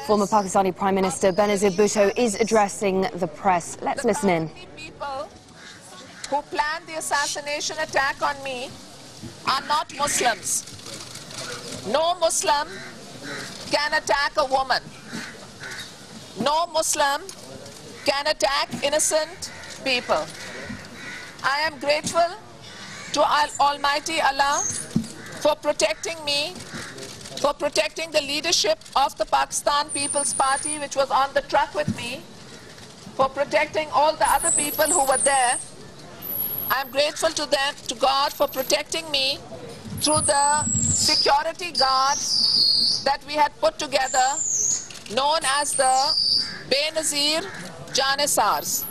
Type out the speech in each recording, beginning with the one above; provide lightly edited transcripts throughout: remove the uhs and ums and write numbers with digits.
Former Pakistani Prime Minister Benazir Bhutto is addressing the press. Let's listen in. The people who planned the assassination attack on me are not Muslims. No Muslim can attack a woman. No Muslim can attack innocent people. I am grateful to Almighty Allah for protecting me, for protecting the leadership of the Pakistan People's Party, which was on the truck with me, for protecting all the other people who were there. I am grateful to them, to God, for protecting me through the security guards that we had put together, known as the Benazir Janissars,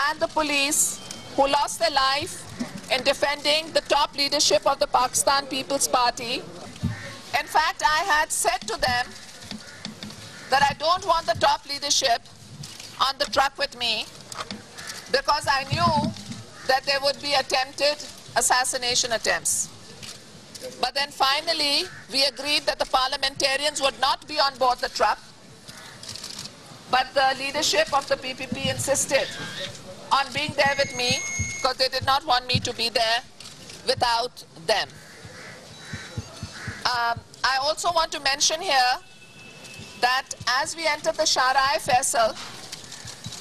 and the police who lost their life in defending the top leadership of the Pakistan People's Party. In fact, I had said to them that I don't want the top leadership on the truck with me because I knew that there would be attempted assassination attempts. But then finally, we agreed that the parliamentarians would not be on board the truck, but the leadership of the PPP insisted on being there with me because they did not want me to be there without them. I also want to mention here that as we entered the Shara-e Faisal,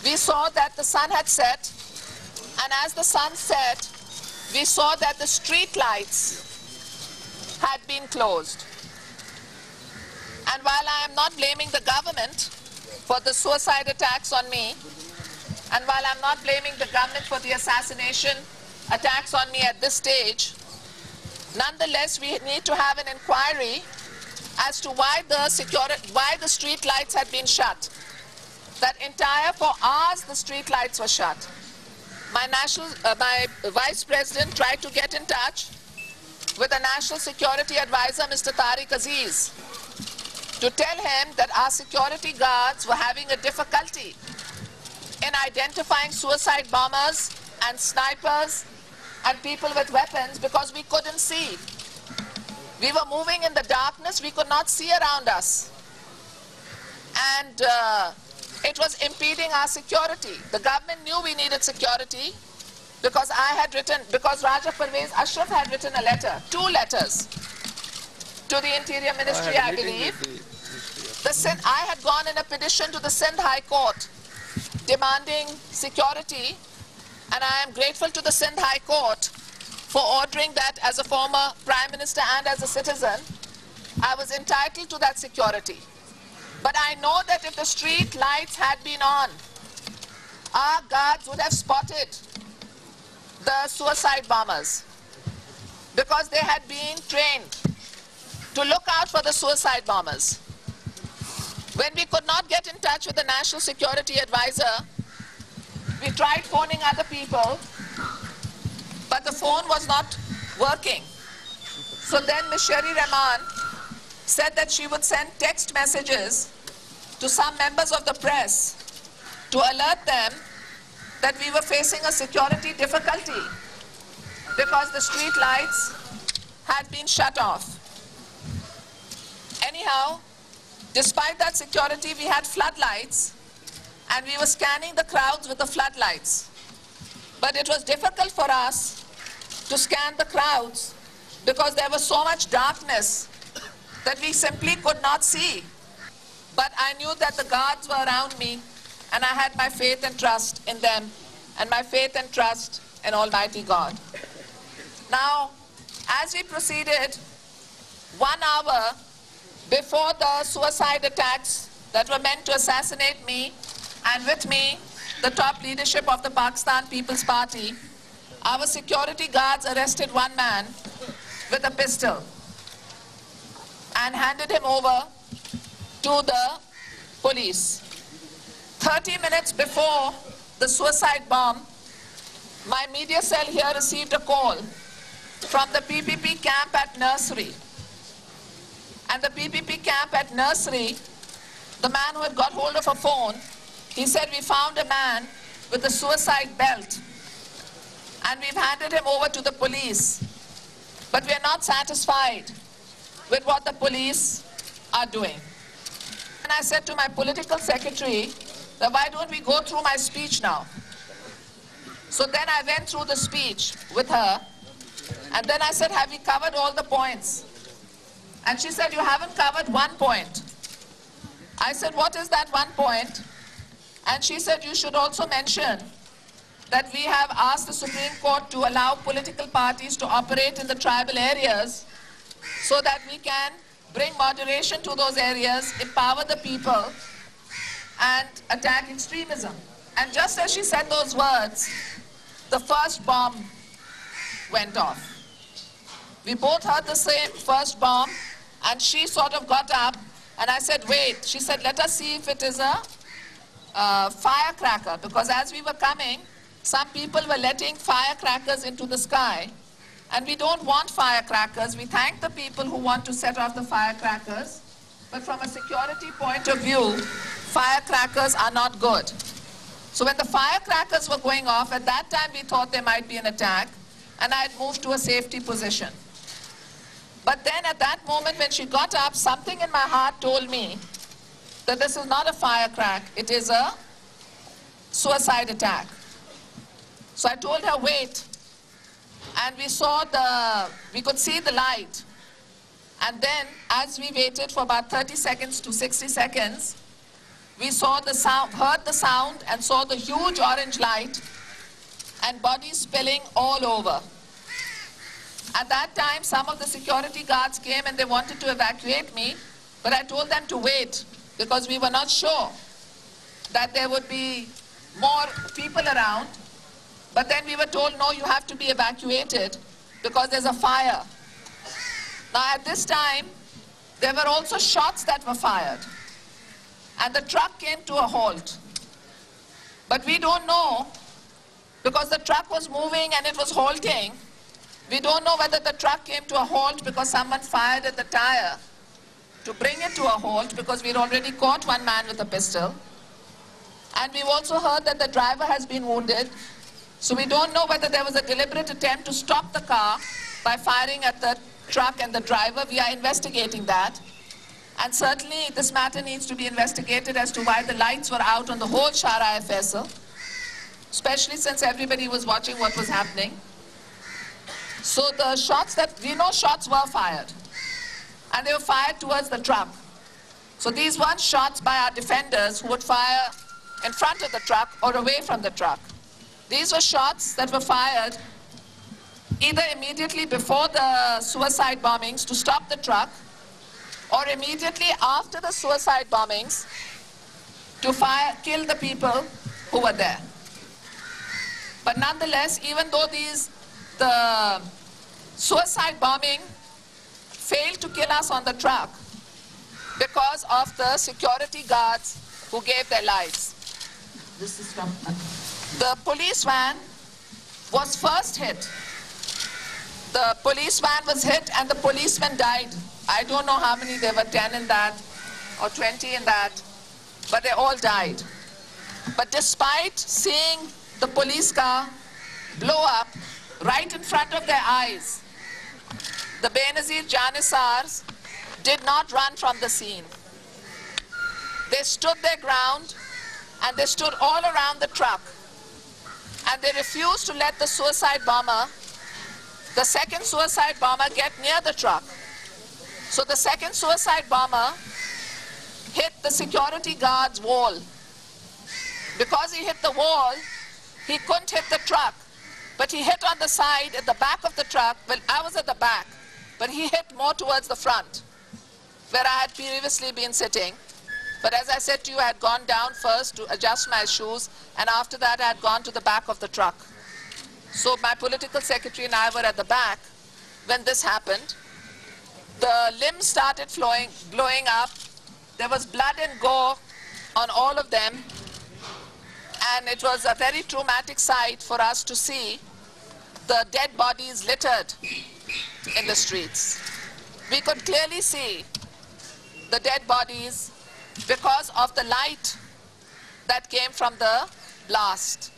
we saw that the sun had set, and as the sun set, we saw that the street lights had been closed. And while I am not blaming the government for the suicide attacks on me, and while I'm not blaming the government for the assassination attacks on me at this stage, nonetheless, we need to have an inquiry as to why the street lights had been shut. For hours, the street lights were shut. My Vice President tried to get in touch with the National Security Advisor, Mr. Tariq Aziz, to tell him that our security guards were having a difficulty in identifying suicide bombers and snipers and people with weapons because we couldn't see. We were moving in the darkness, we could not see around us. And it was impeding our security. The government knew we needed security because Raja Parvez Ashraf had written a letter, 2 letters, to the Interior Ministry, I believe. I had gone in a petition to the Sindh High Court demanding security, and I am grateful to the Sindh High Court for ordering that as a former Prime Minister and as a citizen. I was entitled to that security. But I know that if the street lights had been on, our guards would have spotted the suicide bombers because they had been trained to look out for the suicide bombers. When we could not get in touch with the National Security Advisor, we tried phoning other people, but the phone was not working. So then Ms. Sherry Rahman said that she would send text messages to some members of the press to alert them that we were facing a security difficulty because the street lights had been shut off. Anyhow, despite that security, we had floodlights, and we were scanning the crowds with the floodlights. But it was difficult for us to scan the crowds because there was so much darkness that we simply could not see. But I knew that the guards were around me, and I had my faith and trust in them, and my faith and trust in Almighty God. Now, as we proceeded, 1 hour before the suicide attacks that were meant to assassinate me, and with me, the top leadership of the Pakistan People's Party, our security guards arrested 1 man with a pistol and handed him over to the police. 30 minutes before the suicide bomb, my media cell here received a call from the PPP camp at Nursery. And the PPP camp at Nursery, the man who had got hold of a phone, he said, we found a man with a suicide belt and we've handed him over to the police. But we are not satisfied with what the police are doing. then I said to my political secretary, that why don't we go through my speech now? So then I went through the speech with her, and then I said, have you covered all the points? And she said, you haven't covered one point. I said, what is that one point? And she said, you should also mention that we have asked the Supreme Court to allow political parties to operate in the tribal areas so that we can bring moderation to those areas, empower the people, and attack extremism. And just as she said those words, the first bomb went off. We both heard the same first bomb, and she sort of got up, and I said, wait. She said, let us see if it is a firecracker, because as we were coming, some people were letting firecrackers into the sky, and we don't want firecrackers. We thank the people who want to set off the firecrackers, but from a security point of view, firecrackers are not good. So when the firecrackers were going off, at that time we thought there might be an attack, and I had moved to a safety position. But then at that moment when she got up, something in my heart told me that this is not a firecrack, it is a suicide attack. So I told her, wait. And we could see the light. And then as we waited for about 30 seconds to 60 seconds, we saw the sound, heard the sound, and saw the huge orange light and bodies spilling all over. At that time, some of the security guards came and they wanted to evacuate me, but I told them to wait because we were not sure that there would be more people around. But then we were told, no, you have to be evacuated because there's a fire. Now at this time, there were also shots that were fired, and the truck came to a halt. But we don't know, because the truck was moving and it was halting. We don't know whether the truck came to a halt because someone fired at the tire to bring it to a halt, because we'd already caught one man with a pistol. And we've also heard that the driver has been wounded. So we don't know whether there was a deliberate attempt to stop the car by firing at the truck and the driver. We are investigating that. And certainly this matter needs to be investigated as to why the lights were out on the whole Shara vessel, especially since everybody was watching what was happening. So the shots that, we know shots were fired, and they were fired towards the truck. So these weren't shots by our defenders who would fire in front of the truck or away from the truck. These were shots that were fired either immediately before the suicide bombings to stop the truck, or immediately after the suicide bombings to kill the people who were there. But nonetheless, even though the suicide bombing failed to kill us on the truck because of the security guards who gave their lives. This is from the police van was first hit. The police van was hit and the policemen died. I don't know how many, there were 10 in that or 20 in that, but they all died. But despite seeing the police car blow up right in front of their eyes, the Benazir Janissars did not run from the scene. They stood their ground, and they stood all around the truck, and they refused to let the suicide bomber, the second suicide bomber, get near the truck. So the second suicide bomber hit the security guard's wall. Because he hit the wall, he couldn't hit the truck, but he hit on the side at the back of the truck. Well, I was at the back, but he hit more towards the front, where I had previously been sitting. But as I said to you, I had gone down first to adjust my shoes, and after that I had gone to the back of the truck. So my political secretary and I were at the back when this happened. The limbs started blowing up. There was blood and gore on all of them. And it was a very traumatic sight for us to see the dead bodies littered in the streets. We could clearly see the dead bodies because of the light that came from the blast.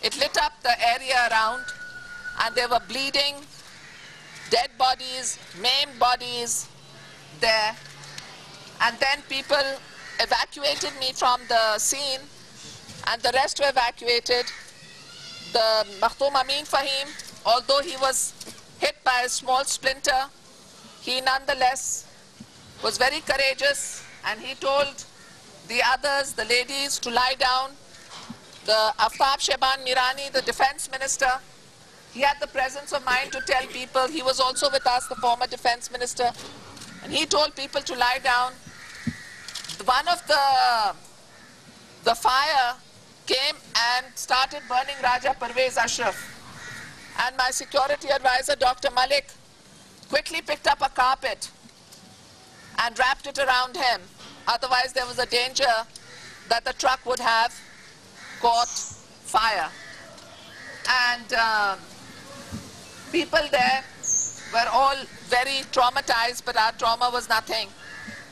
It lit up the area around, and there were bleeding, dead bodies, maimed bodies there. And then people evacuated me from the scene, and the rest were evacuated. The Makhtoom Amin Fahim, although he was hit by a small splinter, he nonetheless was very courageous, and he told the others, the ladies, to lie down. The Aftab Sheban Mirani, the defense minister, he had the presence of mind to tell people, he was also with us, the former defense minister, and he told people to lie down. One of the fire came and started burning Raja Parvez Ashraf. And my security advisor, Dr. Malik, quickly picked up a carpet and wrapped it around him. Otherwise, there was a danger that the truck would have caught fire. And people there were all very traumatized, but our trauma was nothing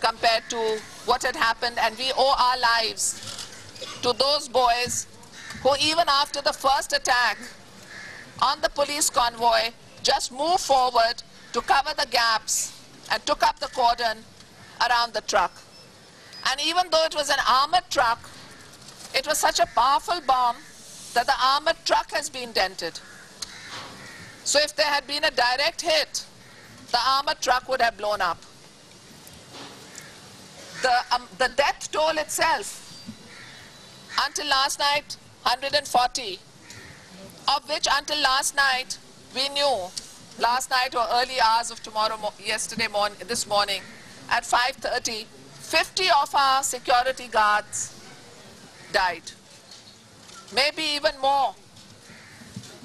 compared to what had happened. And we owe our lives to those boys who, even after the first attack on the police convoy, just moved forward to cover the gaps and took up the cordon around the truck. And even though it was an armored truck, it was such a powerful bomb that the armored truck has been dented. So if there had been a direct hit, the armored truck would have blown up. The death toll itself, until last night, 140, of which until last night, we knew, last night or early hours of this morning, at 5:30, 50 of our security guards died. Maybe even more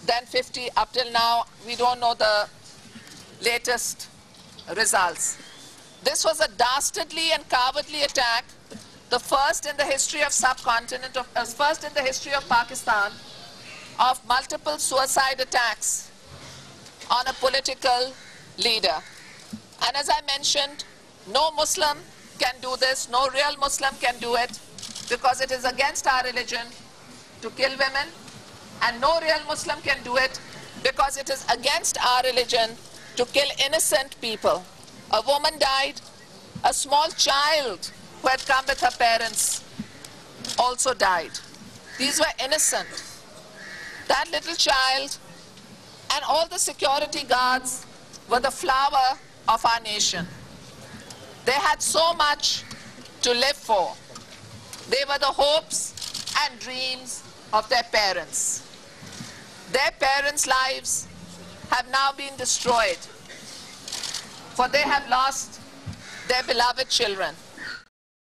than 50 up till now. We don't know the latest results. This was a dastardly and cowardly attack, the first in the history of subcontinent, first in the history of Pakistan, of multiple suicide attacks on a political leader. And as I mentioned, no Muslim can do this, no real Muslim can do it, because it is against our religion to kill women, and no real Muslim can do it because it is against our religion to kill innocent people. A woman died, a small child who had come with her parents also died. These were innocent. That little child and all the security guards were the flower of our nation. They had so much to live for. They were the hopes and dreams of their parents. Their parents' lives have now been destroyed, for they have lost their beloved children.